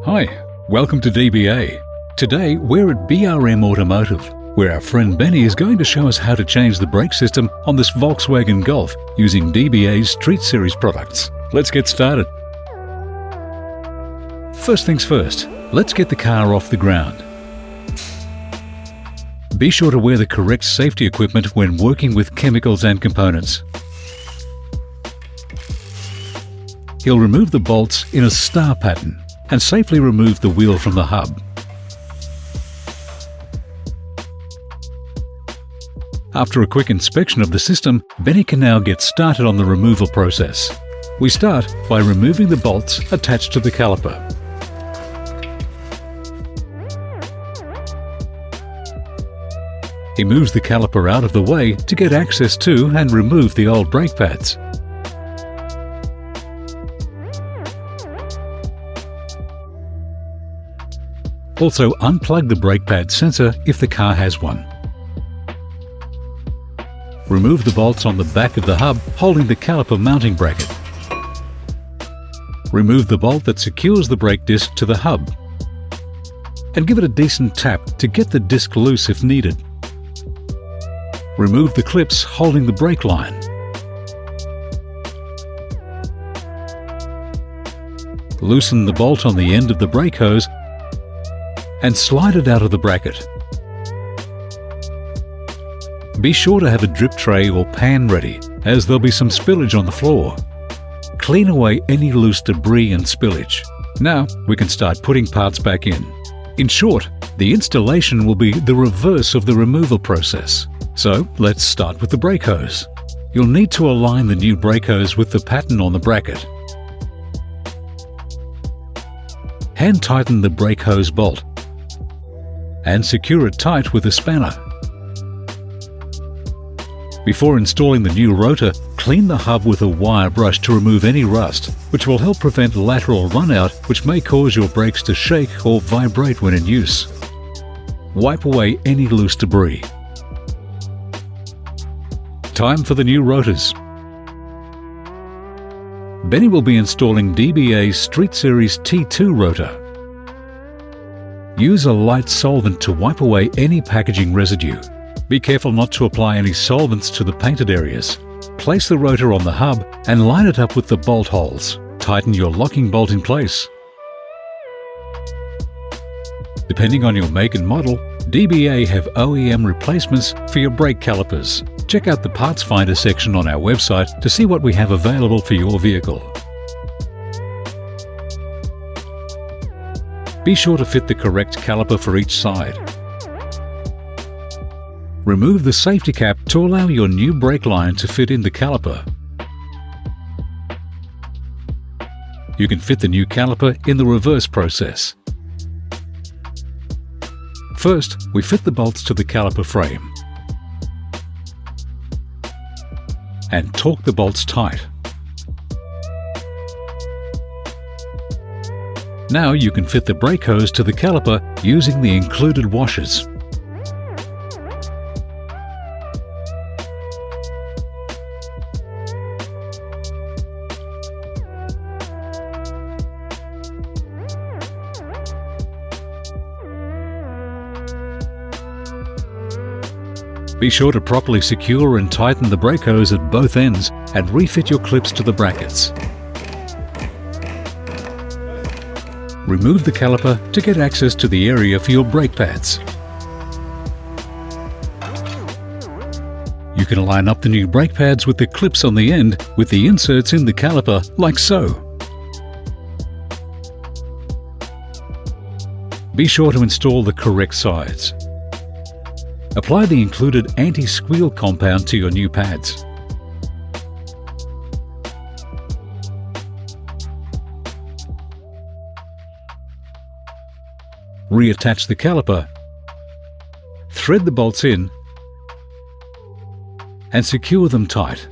Hi, welcome to DBA. Today we're at BRM Automotive, where our friend Benny is going to show us how to change the brake system on this Volkswagen Golf using DBA's Street Series products. Let's get started. First things first, let's get the car off the ground. Be sure to wear the correct safety equipment when working with chemicals and components. He'll remove the bolts in a star pattern and safely remove the wheel from the hub. After a quick inspection of the system, Benny can now get started on the removal process. We start by removing the bolts attached to the caliper. He moves the caliper out of the way to get access to and remove the old brake pads. Also, unplug the brake pad sensor if the car has one. Remove the bolts on the back of the hub holding the caliper mounting bracket. Remove the bolt that secures the brake disc to the hub and give it a decent tap to get the disc loose if needed. Remove the clips holding the brake line. Loosen the bolt on the end of the brake hose and slide it out of the bracket. Be sure to have a drip tray or pan ready, as there'll be some spillage on the floor. Clean away any loose debris and spillage. Now we can start putting parts back in. In short, the installation will be the reverse of the removal process. So let's start with the brake hose. You'll need to align the new brake hose with the pattern on the bracket. Hand tighten the brake hose bolt and secure it tight with a spanner. Before installing the new rotor, clean the hub with a wire brush to remove any rust, which will help prevent lateral runout, which may cause your brakes to shake or vibrate when in use. Wipe away any loose debris. Time for the new rotors. Benny will be installing DBA's Street Series T2 rotor. Use a light solvent to wipe away any packaging residue. Be careful not to apply any solvents to the painted areas. Place the rotor on the hub and line it up with the bolt holes. Tighten your locking bolt in place. Depending on your make and model, DBA have OEM replacements for your brake calipers. Check out the Parts Finder section on our website to see what we have available for your vehicle. Be sure to fit the correct caliper for each side. Remove the safety cap to allow your new brake line to fit in the caliper. You can fit the new caliper in the reverse process. First, we fit the bolts to the caliper frame and torque the bolts tight. Now you can fit the brake hose to the caliper using the included washers. Be sure to properly secure and tighten the brake hose at both ends and refit your clips to the brackets. Remove the caliper to get access to the area for your brake pads. You can line up the new brake pads with the clips on the end with the inserts in the caliper, like so. Be sure to install the correct sides. Apply the included anti-squeal compound to your new pads. Reattach the caliper, thread the bolts in and secure them tight.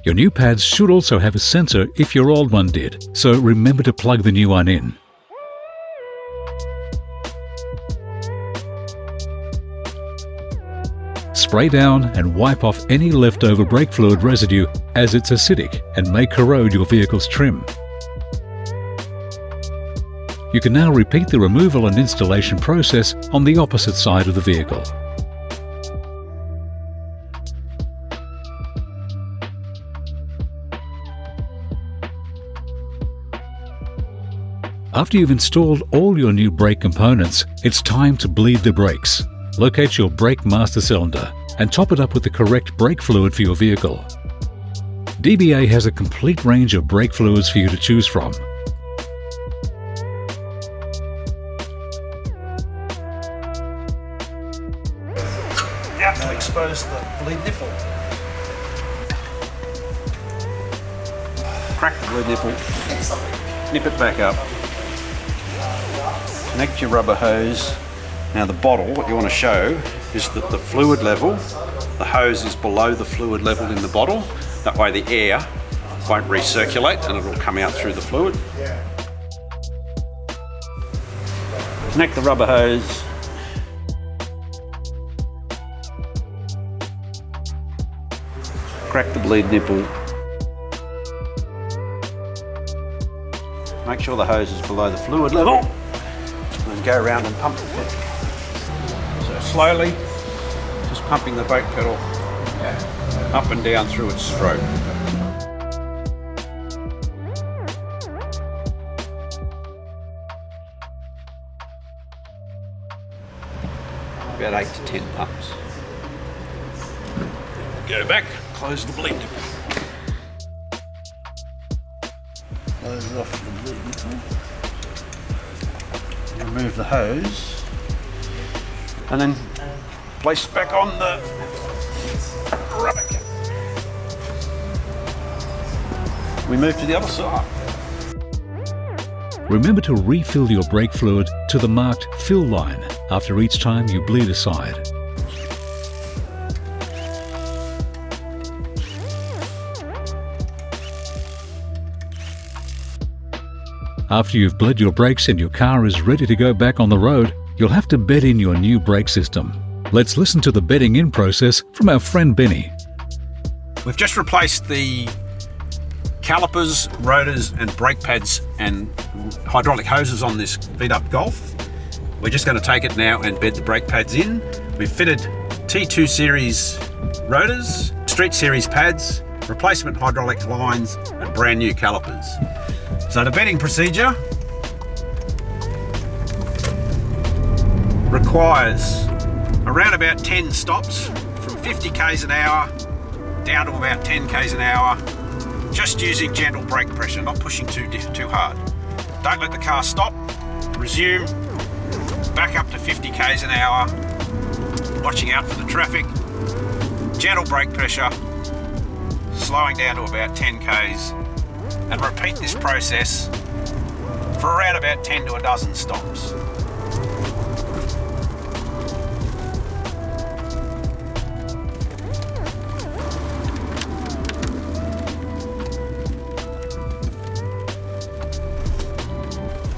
Your new pads should also have a sensor if your old one did, so remember to plug the new one in. Spray down and wipe off any leftover brake fluid residue as it's acidic and may corrode your vehicle's trim. You can now repeat the removal and installation process on the opposite side of the vehicle. After you've installed all your new brake components, it's time to bleed the brakes. Locate your brake master cylinder and top it up with the correct brake fluid for your vehicle. DBA has a complete range of brake fluids for you to choose from. Now to expose the bleed nipple. Crack the bleed nipple, nip it back up. Connect your rubber hose. Now the bottle, what you want to show is that the fluid level, the hose is below the fluid level in the bottle. That way the air won't recirculate and it will come out through the fluid. Connect the rubber hose. Crack the bleed nipple. Make sure the hose is below the fluid level. And go around and pump the pedal. So slowly, just pumping the brake pedal up and down through its stroke. About 8 to 10 pumps. Go back, close the bleed nipple. Close off the bleed nipple. Remove the hose and then place back on the rubber cap. We move to the other side. Remember to refill your brake fluid to the marked fill line after each time you bleed a side. After you've bled your brakes and your car is ready to go back on the road, you'll have to bed in your new brake system. Let's listen to the bedding in process from our friend Benny. We've just replaced the calipers, rotors and brake pads and hydraulic hoses on this beat up Golf. We're just going to take it now and bed the brake pads in. We've fitted T2 series rotors, street series pads, replacement hydraulic lines and brand new calipers. So the bedding procedure requires around about 10 stops from 50 k's an hour down to about 10 k's an hour, just using gentle brake pressure, not pushing too hard. Don't let the car stop, resume, back up to 50 k's an hour, watching out for the traffic, gentle brake pressure, slowing down to about 10 k's, and repeat this process for around about 10 to a dozen stops.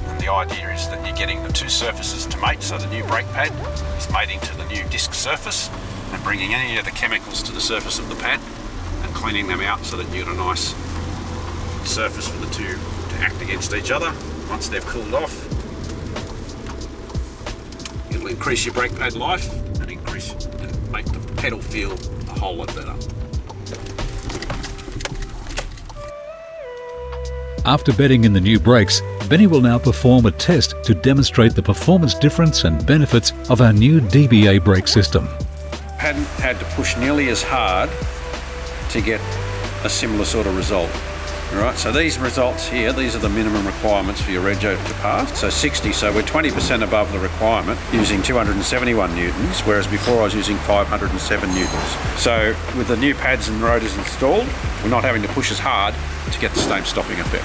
And the idea is that you're getting the two surfaces to mate, so the new brake pad is mating to the new disc surface and bringing any of the chemicals to the surface of the pad and cleaning them out so that you get a nice surface for the two to act against each other. Once they've cooled off, it'll increase your brake pad life and make the pedal feel a whole lot better. After bedding in the new brakes, Benny will now perform a test to demonstrate the performance difference and benefits of our new DBA brake system. Hadn't had to push nearly as hard to get a similar sort of result. Right, so these results here, these are the minimum requirements for your rego to pass. So 60, so we're 20% above the requirement using 271 newtons, whereas before I was using 507 newtons. So with the new pads and rotors installed, we're not having to push as hard to get the same stopping effect.